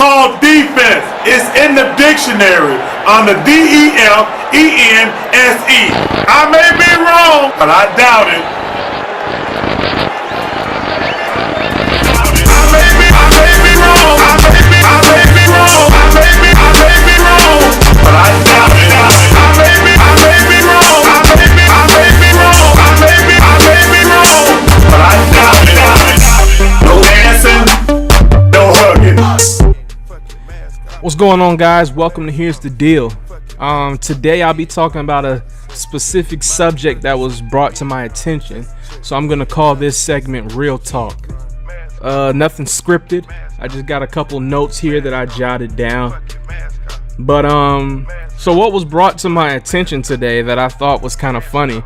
called defense. It's in the dictionary under DEFENSE. I may be wrong, but I doubt it. I may be wrong. I may be wrong, but I doubt it. I may be wrong. I may be wrong, but I doubt it. No dancing, no hugging. What's going on, guys? Welcome to Here's the Deal. Today I'll be talking about a specific subject that was brought to my attention. So I'm gonna call this segment Real Talk. Nothing scripted. I just got a couple notes here that I jotted down. But so what was brought to my attention today that I thought was kind of funny?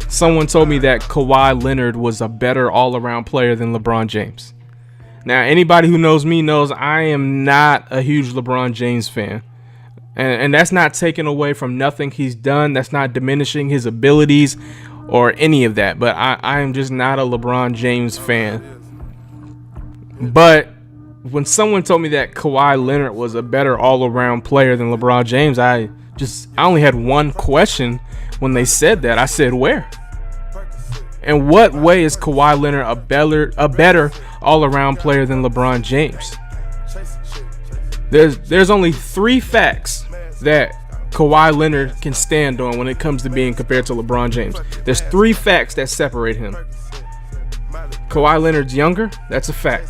Someone told me that Kawhi Leonard was a better all-around player than LeBron James. Now, anybody who knows me knows I am not a huge LeBron James fan. And that's not taken away from nothing he's done. That's not diminishing his abilities or any of that. But I am just not a LeBron James fan. But when someone told me that Kawhi Leonard was a better all-around player than LeBron James, I only had one question when they said that. I said, where? In what way is Kawhi Leonard a better all-around player than LeBron James? There's only three facts that Kawhi Leonard can stand on when it comes to being compared to LeBron James. There's three facts that separate him. Kawhi Leonard's younger, that's a fact.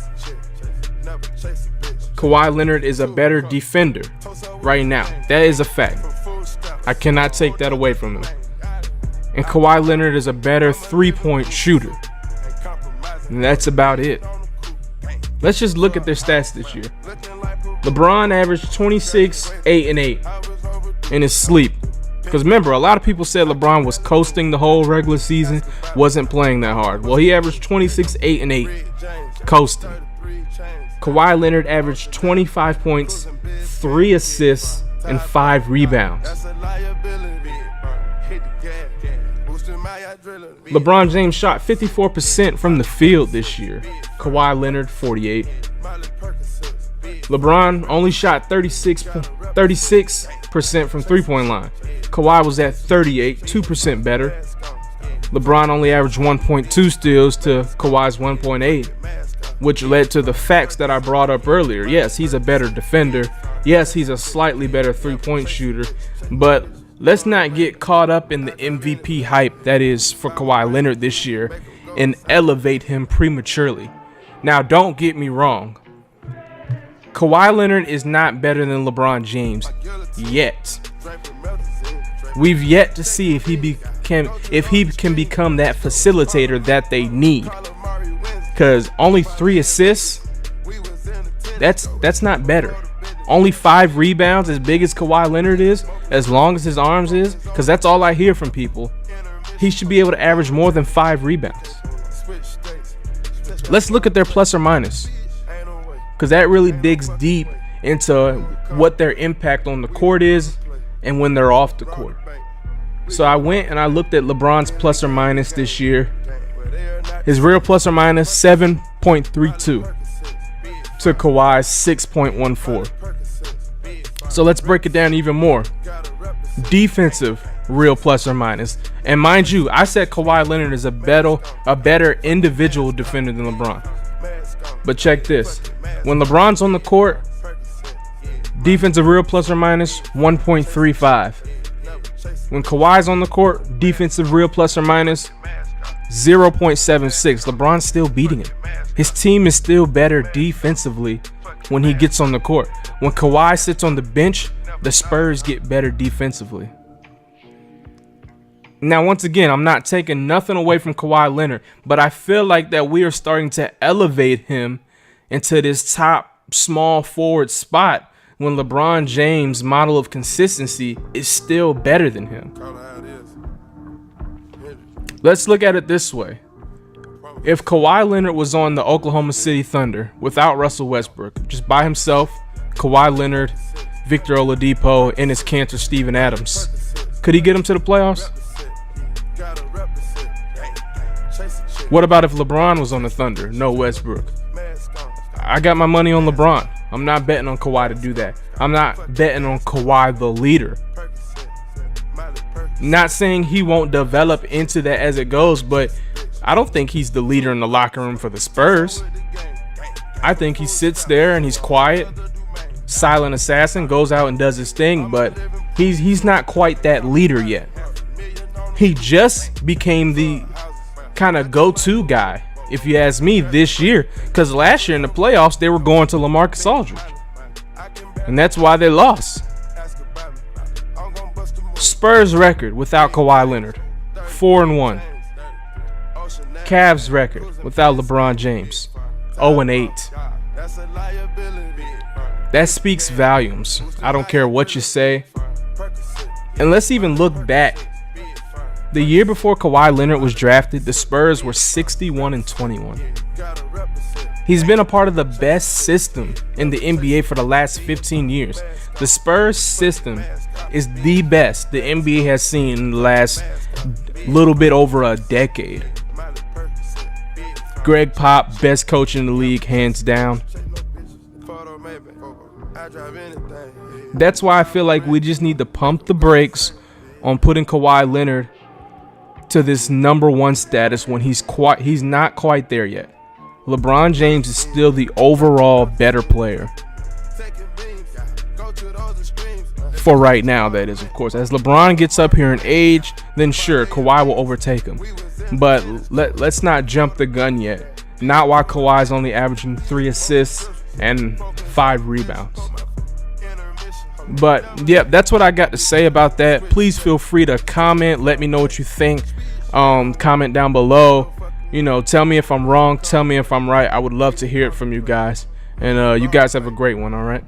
Kawhi Leonard is a better defender right now. That is a fact. I cannot take that away from him. And Kawhi Leonard is a better three-point shooter. And that's about it. Let's just look at their stats this year. LeBron averaged 26, 8, and 8 in his sleep. Because remember, a lot of people said LeBron was coasting the whole regular season, wasn't playing that hard. Well, he averaged 26, 8, and 8, coasting. Kawhi Leonard averaged 25 points, 3 assists, and 5 rebounds. LeBron James shot 54% from the field this year. Kawhi Leonard, 48. LeBron only shot 36% from three-point line. Kawhi was at 38, 2% better. LeBron only averaged 1.2 steals to Kawhi's 1.8, which led to the facts that I brought up earlier. Yes, he's a better defender. Yes, he's a slightly better three-point shooter. But let's not get caught up in the MVP hype that is for Kawhi Leonard this year and elevate him prematurely. Now, don't get me wrong. Kawhi Leonard is not better than LeBron James yet. We've yet to see if he can become that facilitator that they need. Because only 3 assists, that's not better. Only 5 rebounds, as big as Kawhi Leonard is, as long as his arms is, because that's all I hear from people. He should be able to average more than 5 rebounds. Let's look at their plus or minus, because that really digs deep into what their impact on the court is and when they're off the court. So I went and I looked at LeBron's plus or minus this year. His real plus or minus 7.32 to Kawhi's 6.14. So let's break it down even more. Defensive real plus or minus. And mind you, I said Kawhi Leonard is a better individual defender than LeBron. But check this. When LeBron's on the court, defensive real plus or minus 1.35. When Kawhi's on the court, defensive real plus or minus 0.76. LeBron's still beating him. His team is still better defensively when he gets on the court. When Kawhi sits on the bench, the Spurs get better defensively. Now, once again, I'm not taking nothing away from Kawhi Leonard, but I feel like that we are starting to elevate him into this top small forward spot when LeBron James' model of consistency is still better than him. Let's look at it this way. If Kawhi Leonard was on the Oklahoma City Thunder without Russell Westbrook, just by himself, Kawhi Leonard, Victor Oladipo, and his cancer Steven Adams, could he get him to the playoffs? What about if LeBron was on the Thunder? No Westbrook. I got my money on LeBron. I'm not betting on Kawhi to do that. I'm not betting on Kawhi the leader. Not saying he won't develop into that as it goes, but I don't think he's the leader in the locker room for the Spurs. I think he sits there and he's quiet, silent assassin, goes out and does his thing, but he's not quite that leader yet. He just became the kind of go-to guy, if you ask me, this year, because last year in the playoffs they were going to LaMarcus Aldridge, and that's why they lost. Spurs record without Kawhi Leonard, 4-1. Cavs record without LeBron James, 0-8. That speaks volumes. I don't care what you say. And let's even look back. The year before Kawhi Leonard was drafted, the Spurs were 61-21. He's been a part of the best system in the NBA for the last 15 years. The Spurs system is the best the NBA has seen in the last little bit over a decade. Greg Pop, best coach in the league, hands down. That's why I feel like we just need to pump the brakes on putting Kawhi Leonard to this number one status when he's not quite there yet. LeBron James is still the overall better player. For right now, that is, of course. As LeBron gets up here in age, then sure, Kawhi will overtake him. But let's not jump the gun yet. Not while Kawhi's only averaging 3 assists and 5 rebounds. But yeah, that's what I got to say about that. Please feel free to comment. Let me know what you think. Comment down below. You know, tell me if I'm wrong. Tell me if I'm right. I would love to hear it from you guys. And you guys have a great one, all right?